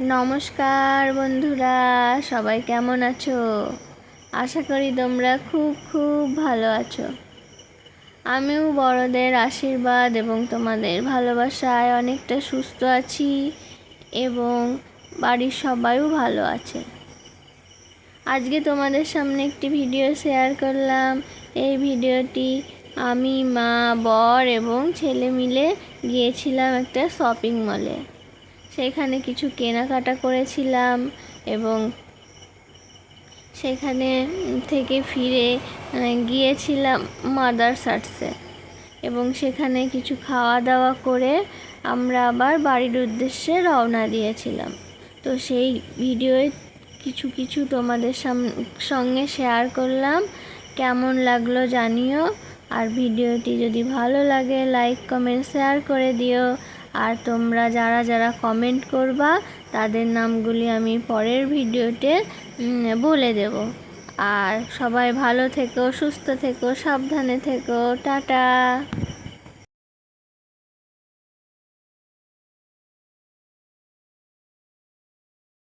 নমস্কার বন্ধুরা, সবাই কেমন আছো? আশা করি তোমরা খুব খুব ভালো আছো। আমিও বড়দের আশীর্বাদ এবং তোমাদের ভালোবাসায় অনেকটা সুস্থ আছি এবং বাড়ির সবাইও ভালো আছে। আজকে তোমাদের সামনে একটি ভিডিও শেয়ার করলাম। এই ভিডিওটি আমি, মা, বর এবং ছেলে মিলে গিয়েছিলাম একটা শপিং মলে। সেখানে কিছু কেনাকাটা করেছিলাম এবং সেখানে থেকে ফিরে গিয়েছিলাম মাদার্স আর্টসে এবং সেখানে কিছু খাওয়া দাওয়া করে আমরা আবার বাড়ির উদ্দেশ্যে রওনা দিয়েছিলাম। তো সেই ভিডিওয় কিছু কিছু তোমাদের সঙ্গে শেয়ার করলাম। কেমন লাগলো জানিও, আর ভিডিওটি যদি ভালো লাগে লাইক কমেন্ট শেয়ার করে দিও। আর তোমরা যারা যারা কমেন্ট করবা তাদের নামগুলি আমি পরের ভিডিওতে বলে দেব। আর সবাই ভালো থেকো, সুস্থ থেকো, সাবধানে থেকো। টাটা।